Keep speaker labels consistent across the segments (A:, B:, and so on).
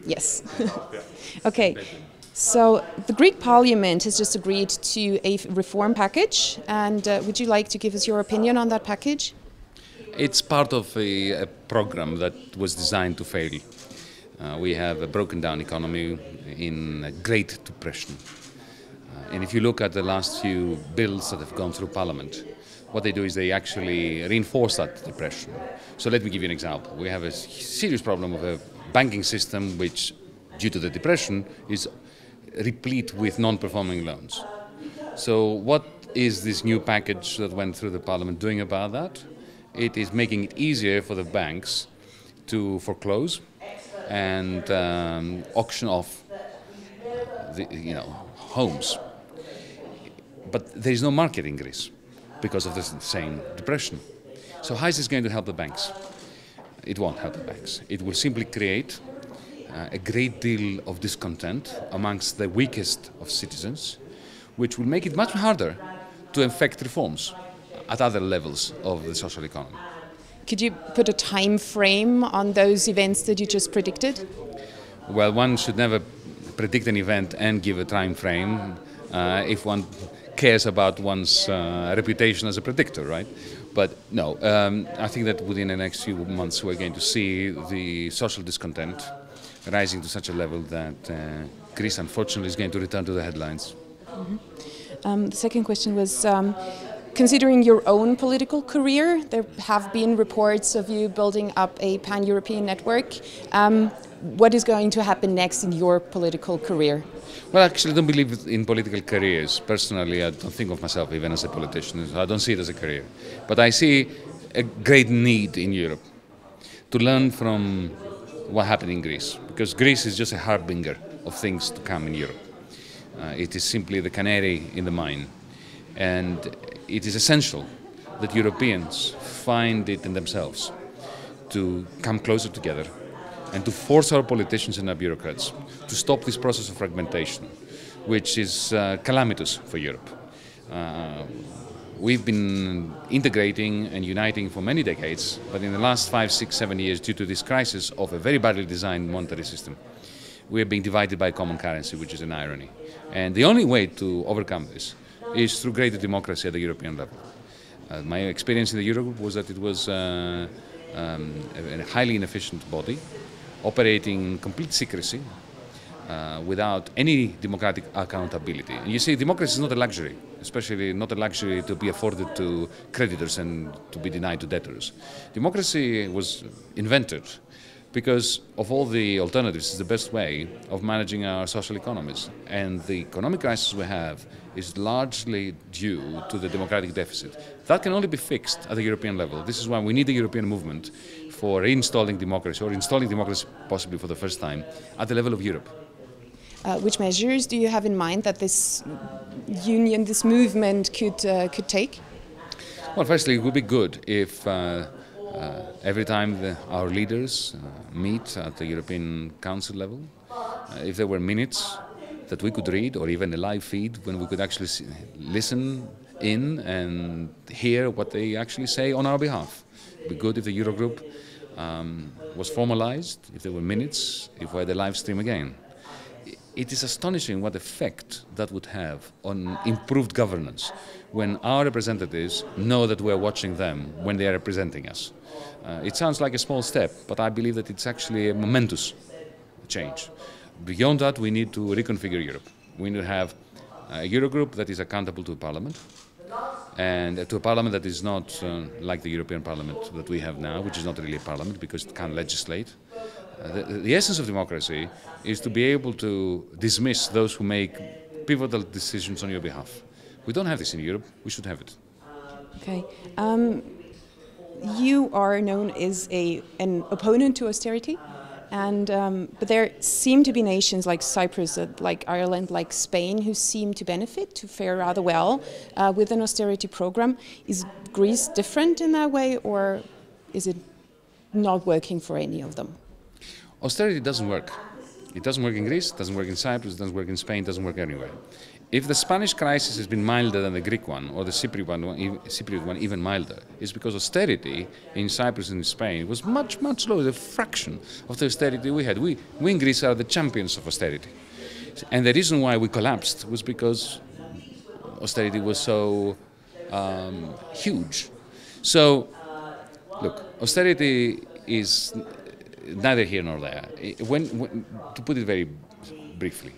A: Yes. Okay. So the Greek Parliament has just agreed to a reform package, and would you like to give us your opinion on that package?
B: It's part of a program that was designed to fail. We have a broken down economy in a Great Depression. And if you look at the last few bills that have gone through Parliament, what they do is they actually reinforce that depression. So let me give you an example. We have a serious problem of a banking system which, due to the depression, is replete with non-performing loans. So what is this new package that went through the Parliament doing about that? It is making it easier for the banks to foreclose and auction off homes. But there is no market in Greece because of the same depression. So how is this going to help the banks? It won't help the banks. It will simply create a great deal of discontent amongst the weakest of citizens, which will make it much harder to effect reforms at other levels of the social economy.
A: Could you put a time frame on those events that you just predicted?
B: Well, one should never predict an event and give a time frame if one cares about one's reputation as a predictor, right? But no, I think that within the next few months we're going to see the social discontent rising to such a level that Greece, unfortunately, is going to return to the headlines.
A: The second question was, considering your own political career, there have been reports of you building up a pan-European network. What is going to happen next in your political career?
B: Well, actually, I don't believe in political careers. Personally, I don't think of myself even as a politician. I don't see it as a career. But I see a great need in Europe to learn from what happened in Greece, because Greece is just a harbinger of things to come in Europe. It is simply the canary in the mine. And it is essential that Europeans find it in themselves to come closer together and to force our politicians and our bureaucrats to stop this process of fragmentation, which is calamitous for Europe. We've been integrating and uniting for many decades, but in the last 5, 6, 7 years, due to this crisis of a very badly designed monetary system, we are being divided by a common currency, which is an irony. And the only way to overcome this is through greater democracy at the European level. My experience in the Eurogroup was that it was a highly inefficient body, operating in complete secrecy, without any democratic accountability. And you see, democracy is not a luxury, especially not a luxury to be afforded to creditors and to be denied to debtors. Democracy was invented because of all the alternatives. It's the best way of managing our social economies. And the economic crisis we have is largely due to the democratic deficit. That can only be fixed at the European level. This is why we need the European movement for reinstalling democracy, or installing democracy possibly for the first time, at the level of Europe.
A: Which measures do you have in mind that this union, this movement could take?
B: Well, firstly, it would be good if every time our leaders meet at the European Council level, if there were minutes that we could read, or even a live feed when we could actually listen in and hear what they actually say on our behalf. It would be good if the Eurogroup was formalized, if there were minutes, if we had a live stream again. It is astonishing what effect that would have on improved governance when our representatives know that we're watching them when they are representing us. It sounds like a small step, but I believe that it's actually a momentous change. Beyond that, we need to reconfigure Europe. We need to have a Eurogroup that is accountable to Parliament, and to a Parliament that is not like the European Parliament that we have now, which is not really a Parliament because it can't legislate. The essence of democracy is to be able to dismiss those who make pivotal decisions on your behalf. We don't have this in Europe. We should have it.
A: Okay. You are known as an opponent to austerity, but there seem to be nations like Cyprus, like Ireland, like Spain, who seem to benefit, to fare rather well with an austerity program. Is Greece different in that way, or is it not working for any of them?
B: Austerity doesn't work. It doesn't work in Greece, it doesn't work in Cyprus, it doesn't work in Spain, it doesn't work anywhere. If the Spanish crisis has been milder than the Greek one, or the Cypriot one even milder, it's because austerity in Cyprus and in Spain was much, much lower, a fraction of the austerity we had. We in Greece are the champions of austerity. And the reason why we collapsed was because austerity was so huge. So, look, austerity is neither here nor there. To put it very briefly,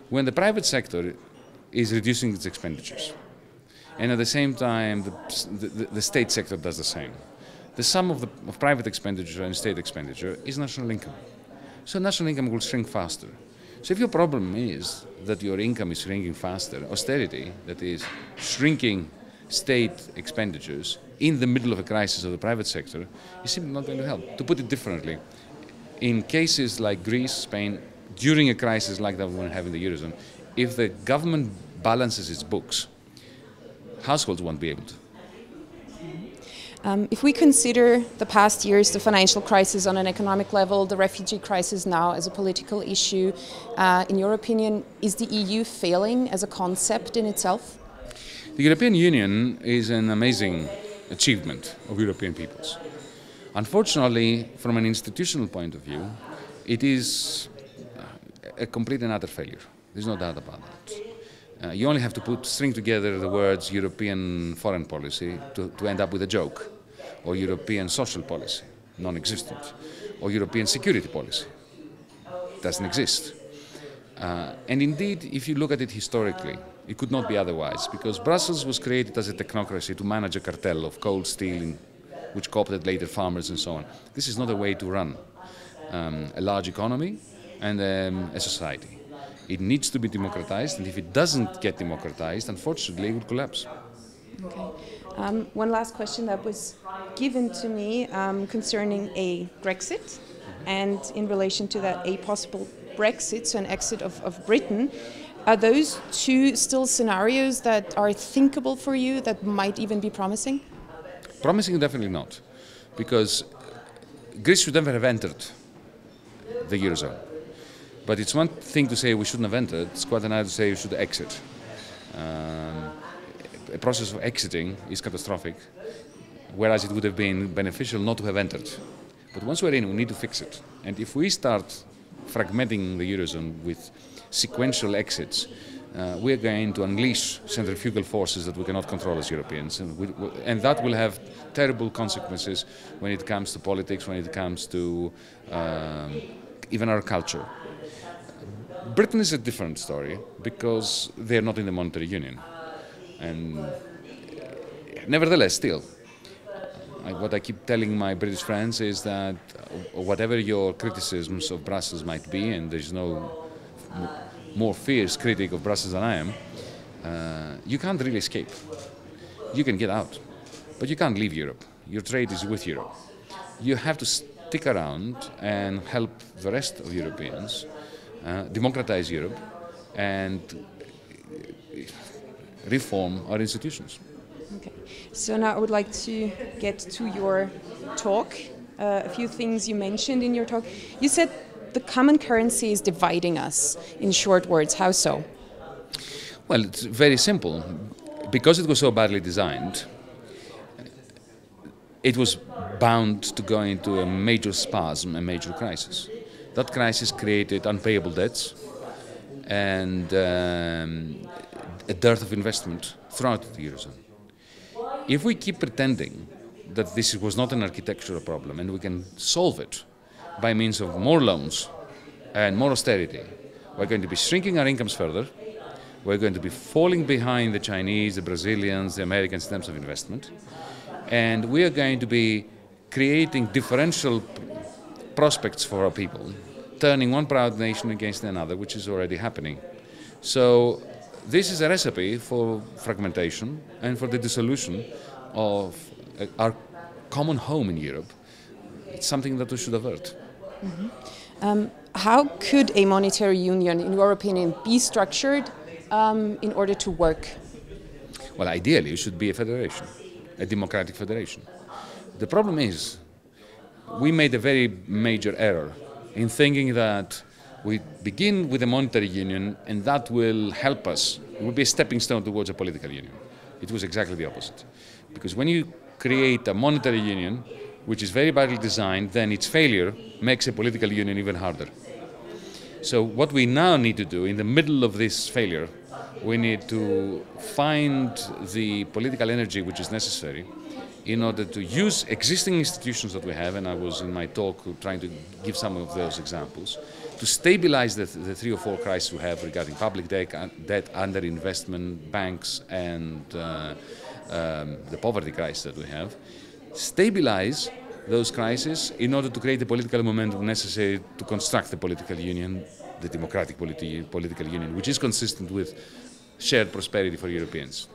B: when the private sector is reducing its expenditures, and at the same time the state sector does the same, the sum of private expenditure and state expenditure is national income. So national income will shrink faster. So if your problem is that your income is shrinking faster, austerity, that is shrinking state expenditures in the middle of a crisis of the private sector, is simply not going to help. To put it differently, in cases like Greece, Spain, during a crisis like that we have in the Eurozone, if the government balances its books, households won't be able to.
A: If we consider the past years, the financial crisis on an economic level, the refugee crisis now as a political issue, in your opinion, is the EU failing as a concept in itself?
B: The European Union is an amazing achievement of European peoples. Unfortunately, from an institutional point of view, it is a complete and utter failure. There's no doubt about that. You only have to string together the words European foreign policy to end up with a joke, or European social policy, non-existent, or European security policy, doesn't exist. And indeed, if you look at it historically, it could not be otherwise, because Brussels was created as a technocracy to manage a cartel of coal, steel, which co-opted later farmers and so on. This is not a way to run a large economy and a society. It needs to be democratized, and if it doesn't get democratized, unfortunately, it will collapse.
A: Okay. One last question that was given to me concerning a Brexit, and in relation to that, a possible Brexit, so an exit of Britain. Are those two still scenarios that are thinkable for you, that might even be promising?
B: Promising, definitely not, because Greece should never have entered the Eurozone. But it's one thing to say we shouldn't have entered, it's quite another to say we should exit. A process of exiting is catastrophic, whereas it would have been beneficial not to have entered. But once we're in, we need to fix it. And if we start fragmenting the Eurozone with sequential exits, we are going to unleash centrifugal forces that we cannot control as Europeans. And that will have terrible consequences when it comes to politics, when it comes to even our culture. Britain is a different story because they are not in the monetary union. And nevertheless, still, what I keep telling my British friends is that whatever your criticisms of Brussels might be, and there's no more fierce critic of Brussels than I am, you can't really escape. You can get out, but you can't leave Europe. Your trade is with Europe. You have to stick around and help the rest of Europeans democratize Europe and reform our institutions.
A: Okay. So now I would like to get to your talk. A few things you mentioned in your talk. You said the common currency is dividing us. In short words, how so?
B: Well, it's very simple. Because it was so badly designed, it was bound to go into a major spasm, a major crisis. That crisis created unpayable debts and a dearth of investment throughout the Eurozone. If we keep pretending that this was not an architectural problem and we can solve it by means of more loans and more austerity, we're going to be shrinking our incomes further, we're going to be falling behind the Chinese, the Brazilians, the Americans in terms of investment, and we are going to be creating differential prospects for our people, turning one proud nation against another, which is already happening. So this is a recipe for fragmentation and for the dissolution of our common home in Europe. It's something that we should avert.
A: Mm-hmm. How could a monetary union, in your opinion, be structured in order to work?
B: Well, ideally, it should be a federation, a democratic federation. The problem is, we made a very major error in thinking that We begin with a monetary union, and that will help us. It will be a stepping stone towards a political union. It was exactly the opposite. Because when you create a monetary union, which is very badly designed, then its failure makes a political union even harder. So what we now need to do, in the middle of this failure, we need to find the political energy which is necessary in order to use existing institutions that we have, and I was in my talk trying to give some of those examples, to stabilize the 3 or 4 crises we have regarding public debt, underinvestment, banks, and the poverty crisis that we have. Stabilize those crises in order to create the political momentum necessary to construct the political union, the democratic political union, which is consistent with shared prosperity for Europeans.